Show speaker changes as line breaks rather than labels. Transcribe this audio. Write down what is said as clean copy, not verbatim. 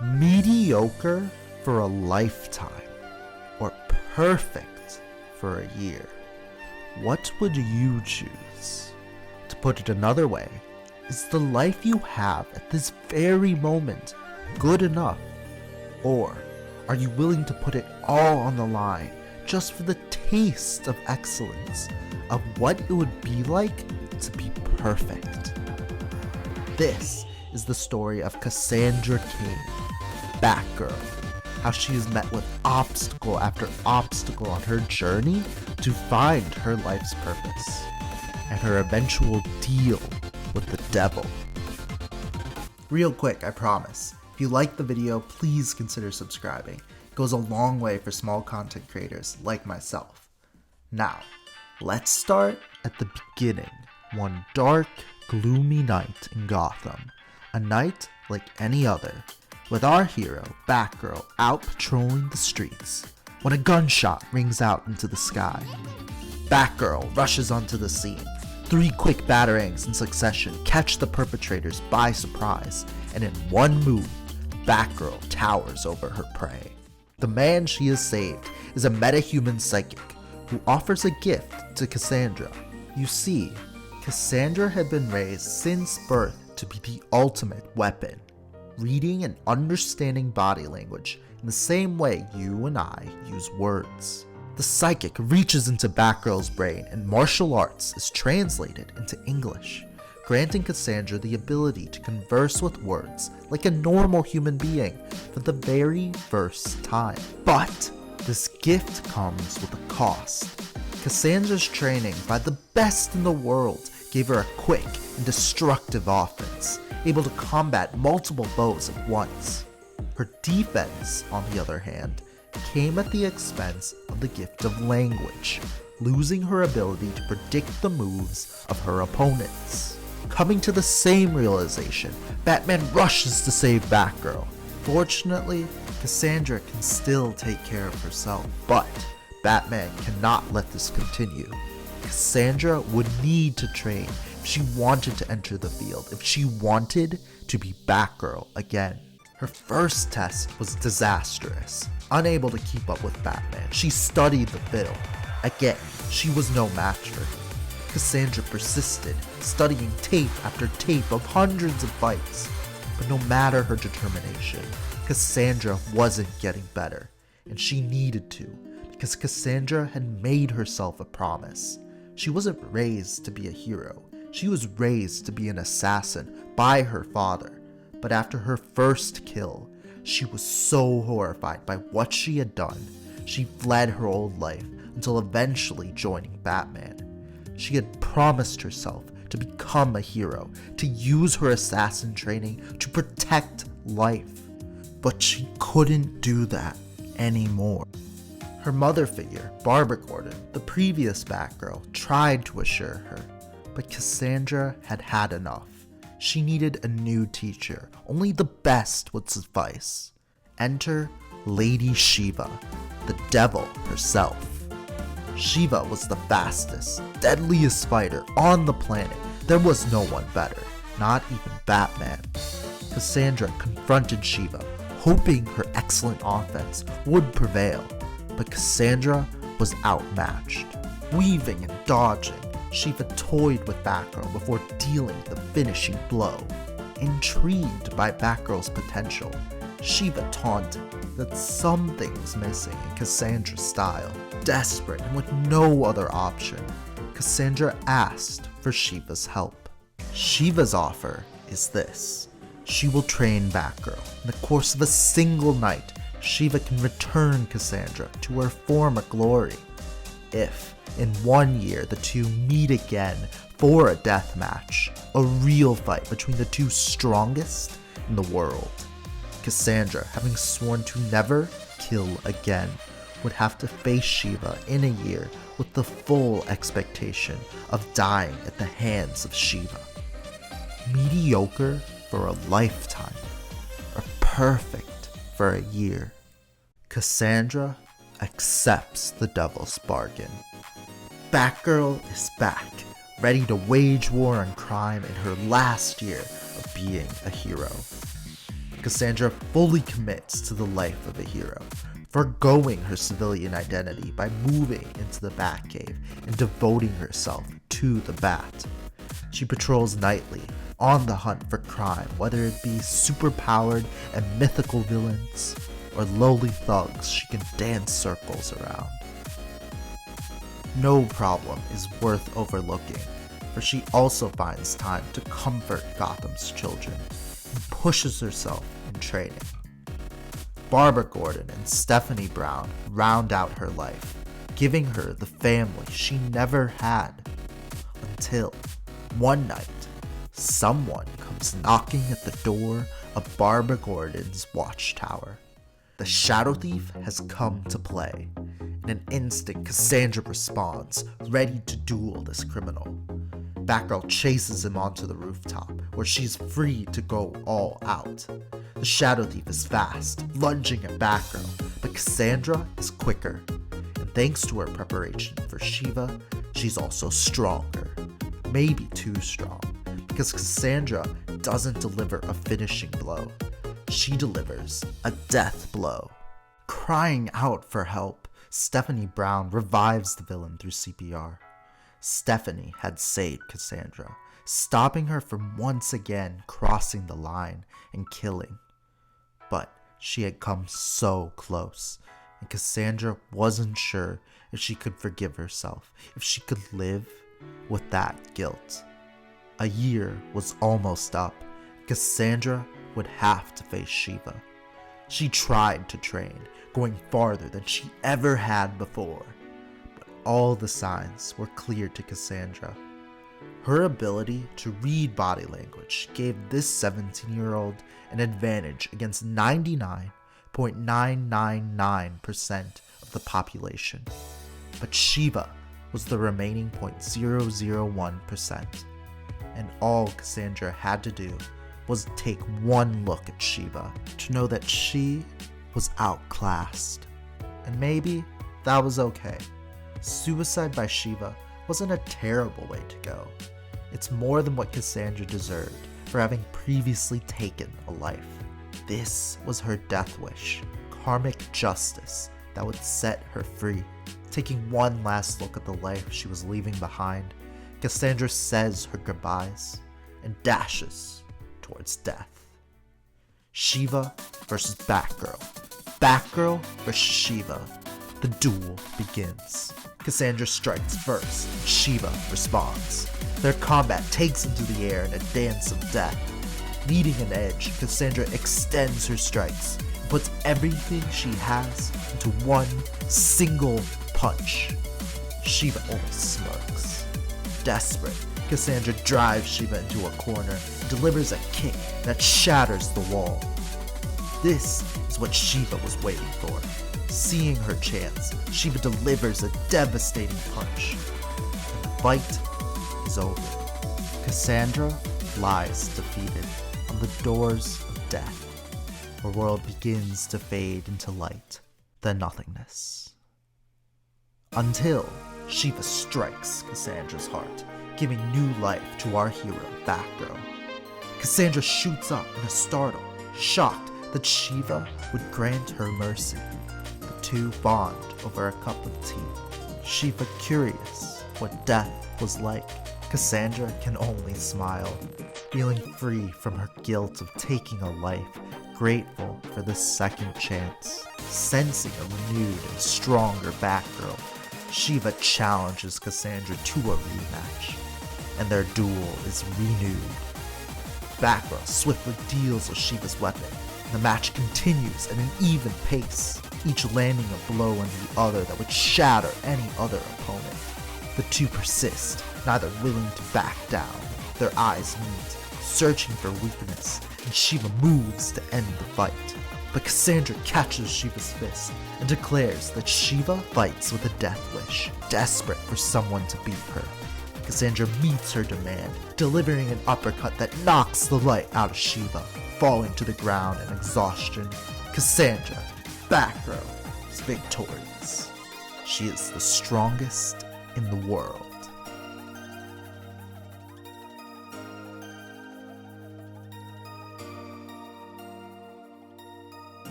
Mediocre for a lifetime, or perfect for a year? What would you choose? To put it another way, is the life you have at this very moment good enough? Or are you willing to put it all on the line just for the taste of excellence, of what it would be like to be perfect? This is the story of Cassandra Cain, Batgirl, how she is met with obstacle after obstacle on her journey to find her life's purpose, and her eventual deal with the devil. Real quick, I promise. If you like the video, please consider subscribing. It goes a long way for small content creators like myself. Now, let's start at the beginning. One dark, gloomy night in Gotham. A night like any other, with our hero, Batgirl, out patrolling the streets, when a gunshot rings out into the sky. Batgirl rushes onto the scene. 3 quick batarangs in succession catch the perpetrators by surprise, and in one move, Batgirl towers over her prey. The man she has saved is a metahuman psychic who offers a gift to Cassandra. You see, Cassandra had been raised since birth to be the ultimate weapon, reading and understanding body language in the same way you and I use words. The psychic reaches into Batgirl's brain and martial arts is translated into English, granting Cassandra the ability to converse with words like a normal human being for the very first time. But this gift comes with a cost. Cassandra's training by the best in the world gave her a quick and destructive offense, able to combat multiple foes at once. Her defense, on the other hand, came at the expense of the gift of language, losing her ability to predict the moves of her opponents. Coming to the same realization, Batman rushes to save Batgirl. Fortunately, Cassandra can still take care of herself, but Batman cannot let this continue. Cassandra would need to train if she wanted to enter the field, if she wanted to be Batgirl again. Her first test was disastrous. Unable to keep up with Batman, she studied the film. Again, she was no match for him. Cassandra persisted, studying tape after tape of hundreds of fights. But no matter her determination, Cassandra wasn't getting better, and she needed to, because Cassandra had made herself a promise. She wasn't raised to be a hero. She was raised to be an assassin by her father. But after her first kill, she was so horrified by what she had done, she fled her old life until eventually joining Batman. She had promised herself to become a hero, to use her assassin training to protect life. But she couldn't do that anymore. Her mother figure, Barbara Gordon, the previous Batgirl, tried to assure her, but Cassandra had had enough. She needed a new teacher. Only the best would suffice. Enter Lady Shiva, the devil herself. Shiva was the fastest, deadliest fighter on the planet. There was no one better, not even Batman. Cassandra confronted Shiva, hoping her excellent offense would prevail, but Cassandra was outmatched. Weaving and dodging, Shiva toyed with Batgirl before dealing the finishing blow. Intrigued by Batgirl's potential, Shiva taunted that something was missing in Cassandra's style. Desperate and with no other option, Cassandra asked for Shiva's help. Shiva's offer is this. She will train Batgirl. In the course of a single night, Shiva can return Cassandra to her former glory. If, in 1 year, the two meet again for a death match, a real fight between the two strongest in the world, Cassandra, having sworn to never kill again, would have to face Shiva in a year with the full expectation of dying at the hands of Shiva. Mediocre for a lifetime, or perfect for a year. Cassandra accepts the devil's bargain. Batgirl is back, ready to wage war on crime in her last year of being a hero. Cassandra fully commits to the life of a hero, forgoing her civilian identity by moving into the Batcave and devoting herself to the Bat. She patrols nightly, on the hunt for crime, whether it be superpowered and mythical villains, or lowly thugs she can dance circles around. No problem is worth overlooking, for she also finds time to comfort Gotham's children and pushes herself in training. Barbara Gordon and Stephanie Brown round out her life, giving her the family she never had. Until one night, someone comes knocking at the door of Barbara Gordon's watchtower. The Shadow Thief has come to play. In an instant, Cassandra responds, ready to duel this criminal. Batgirl chases him onto the rooftop, where she's free to go all out. The Shadow Thief is fast, lunging at Batgirl, but Cassandra is quicker. And thanks to her preparation for Shiva, she's also stronger. Maybe too strong, because Cassandra doesn't deliver a finishing blow. She delivers a death blow. Crying out for help, Stephanie Brown revives the villain through CPR. Stephanie had saved Cassandra, stopping her from once again crossing the line and killing. But she had come so close, and Cassandra wasn't sure if she could forgive herself, if she could live with that guilt. A year was almost up. Cassandra would have to face Shiva. She tried to train, going farther than she ever had before, but all the signs were clear to Cassandra. Her ability to read body language gave this 17-year-old an advantage against 99.999% of the population, but Shiva was the remaining 0.001%, and all Cassandra had to do was take one look at Shiva to know that she was outclassed. And maybe that was okay. Suicide by Shiva wasn't a terrible way to go. It's more than what Cassandra deserved for having previously taken a life. This was her death wish, karmic justice that would set her free. Taking one last look at the life she was leaving behind, Cassandra says her goodbyes and dashes towards death. Shiva versus Batgirl. Batgirl versus Shiva. The duel begins. Cassandra strikes first, and Shiva responds. Their combat takes into the air in a dance of death. Needing an edge, Cassandra extends her strikes and puts everything she has into one single punch. Shiva only smirks. Desperate, Cassandra drives Shiva into a corner and delivers a kick that shatters the wall. This is what Shiva was waiting for. Seeing her chance, Shiva delivers a devastating punch. And the fight is over. Cassandra lies defeated on the doors of death. Her world begins to fade into light, then nothingness. Until Shiva strikes Cassandra's heart, giving new life to our hero, Batgirl. Cassandra shoots up in a startle, shocked that Shiva would grant her mercy. The two bond over a cup of tea. Shiva curious what death was like. Cassandra can only smile, feeling free from her guilt of taking a life, grateful for this second chance. Sensing a renewed and stronger Batgirl, Shiva challenges Cassandra to a rematch, and their duel is renewed. Batgirl swiftly deals with Shiva's weapon, and the match continues at an even pace, each landing a blow into the other that would shatter any other opponent. The two persist, neither willing to back down. Their eyes meet, searching for weakness, and Shiva moves to end the fight. But Cassandra catches Shiva's fist and declares that Shiva fights with a death wish, desperate for someone to beat her. Cassandra meets her demand, delivering an uppercut that knocks the light out of Shiva, falling to the ground in exhaustion. Cassandra, Batgirl, is victorious. She is the strongest in the world.